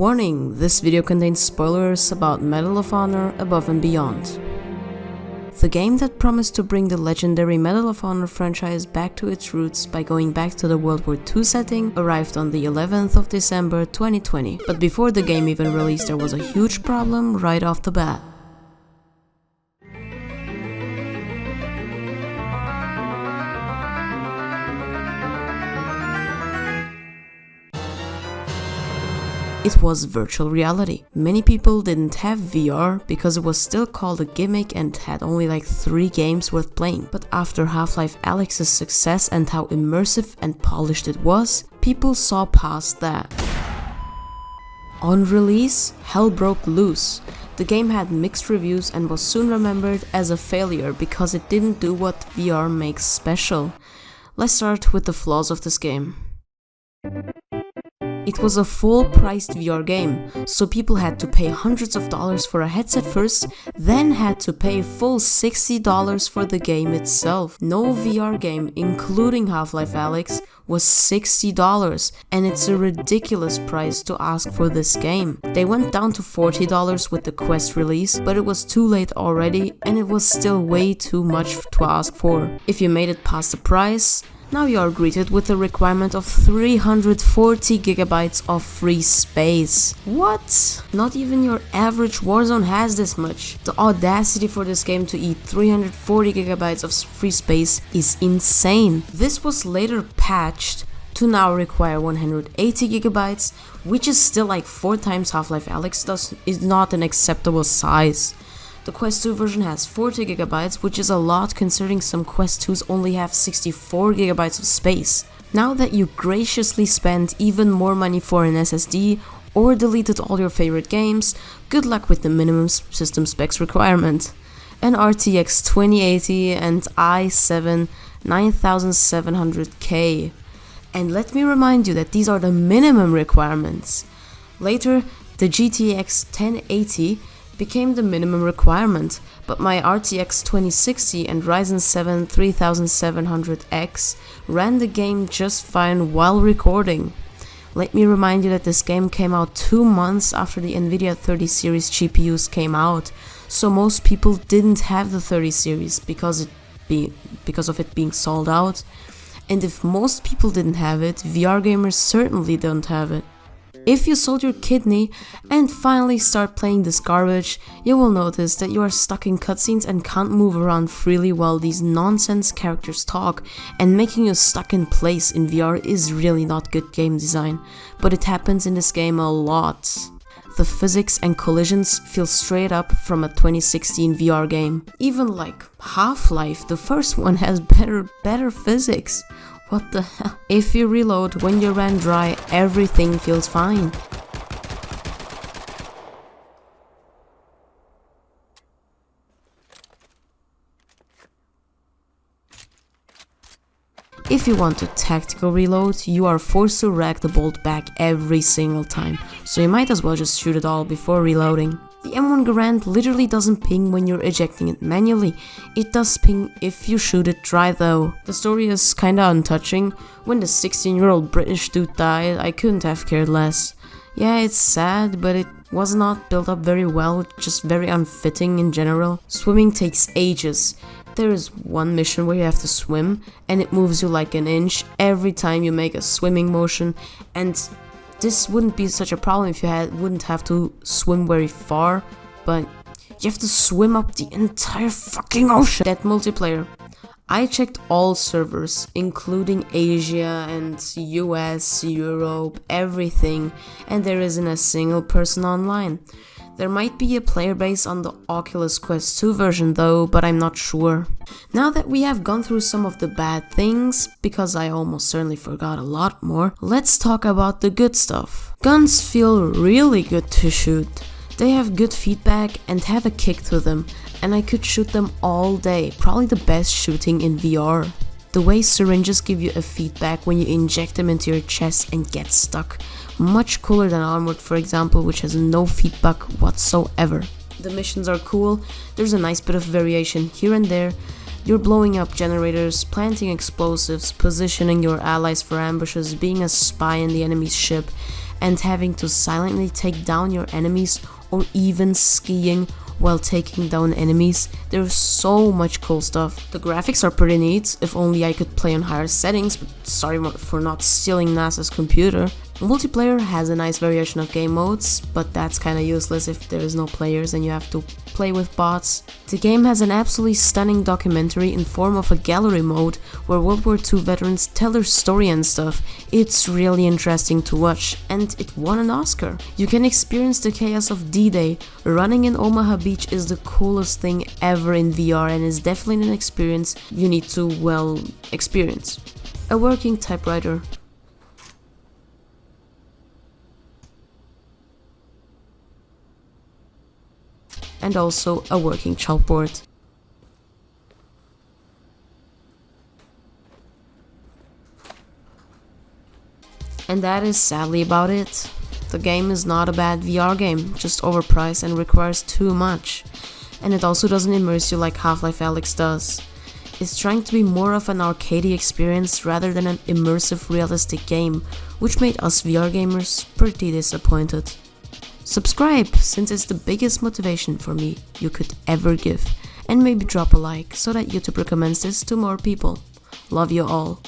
Warning, this video contains spoilers about Medal of Honor Above and Beyond. The game that promised to bring the legendary Medal of Honor franchise back to its roots by going back to the World War II setting arrived on the 11th of December 2020, but before the game even released there was a huge problem right off the bat. It was virtual reality. Many people didn't have VR because it was still called a gimmick and had only like 3 games worth playing. But after Half-Life Alyx's success and how immersive and polished it was, people saw past that. On release, hell broke loose. The game had mixed reviews and was soon remembered as a failure because it didn't do what VR makes special. Let's start with the flaws of this game. It was a full-priced VR game, so people had to pay hundreds of dollars for a headset first, then had to pay full $60 for the game itself. No VR game, including Half-Life Alyx, was $60, and it's a ridiculous price to ask for this game. They went down to $40 with the Quest release, but it was too late already, and it was still way too much to ask for. If you made it past the price, now you are greeted with the requirement of 340 gigabytes of free space. What? Not even your average Warzone has this much. The audacity for this game to eat 340 gigabytes of free space is insane. This was later patched to now require 180 gigabytes, which is still like 4 times Half-Life Alyx does, is not an acceptable size. The Quest 2 version has 40 gigabytes, which is a lot considering some Quest 2s only have 64 gigabytes of space. Now that you graciously spent even more money for an SSD or deleted all your favorite games, good luck with the minimum system specs requirement. An RTX 2080 and i7 9700K. And let me remind you that these are the minimum requirements. Later, the GTX 1080 became the minimum requirement, but my RTX 2060 and Ryzen 7 3700X ran the game just fine while recording. Let me remind you that this game came out 2 months after the Nvidia 30 series GPUs came out, so most people didn't have the 30 series because of it being sold out. And if most people didn't have it, VR gamers certainly don't have it. If you sold your kidney and finally start playing this garbage, you will notice that you are stuck in cutscenes and can't move around freely while these nonsense characters talk, and making you stuck in place in VR is really not good game design, but it happens in this game a lot. The physics and collisions feel straight up from a 2016 VR game. Even like Half-Life, the first one has better physics. What the hell? If you reload when you ran dry, everything feels fine. If you want to tactical reload, you are forced to rack the bolt back every single time, so you might as well just shoot it all before reloading. The M1 Garand literally doesn't ping when you're ejecting it manually. It does ping if you shoot it dry though. The story is kinda untouching. When the 16-year-old British dude died, I couldn't have cared less. Yeah, it's sad, but it was not built up very well, just very unfitting in general. Swimming takes ages. There is one mission where you have to swim, and it moves you like an inch every time you make a swimming motion, and this wouldn't be such a problem if you wouldn't have to swim very far, but you have to swim up the entire fucking ocean. That multiplayer. I checked all servers, including Asia and US, Europe, everything, and there isn't a single person online. There might be a player base on the Oculus Quest 2 version though, but I'm not sure. Now that we have gone through some of the bad things, because I almost certainly forgot a lot more, let's talk about the good stuff. Guns feel really good to shoot. They have good feedback and have a kick to them, and I could shoot them all day, probably the best shooting in VR. The way syringes give you a feedback when you inject them into your chest and get stuck. Much cooler than Armored, for example, which has no feedback whatsoever. The missions are cool, there's a nice bit of variation here and there. You're blowing up generators, planting explosives, positioning your allies for ambushes, being a spy in the enemy's ship, and having to silently take down your enemies, or even skiing while taking down enemies. There's so much cool stuff. The graphics are pretty neat, if only I could play on higher settings, but sorry for not stealing NASA's computer. Multiplayer has a nice variation of game modes, but that's kinda useless if there is no players and you have to play with bots. The game has an absolutely stunning documentary in form of a gallery mode where World War II veterans tell their story and stuff. It's really interesting to watch, and it won an Oscar. You can experience the chaos of D-Day. Running in Omaha Beach is the coolest thing ever in VR and is definitely an experience you need to, well, experience. A working typewriter. And also a working chalkboard. And that is sadly about it. The game is not a bad VR game, just overpriced and requires too much. And it also doesn't immerse you like Half-Life Alyx does. It's trying to be more of an arcadey experience rather than an immersive realistic game, which made us VR gamers pretty disappointed. Subscribe, since it's the biggest motivation for me you could ever give, and maybe drop a like so that YouTube recommends this to more people. Love you all.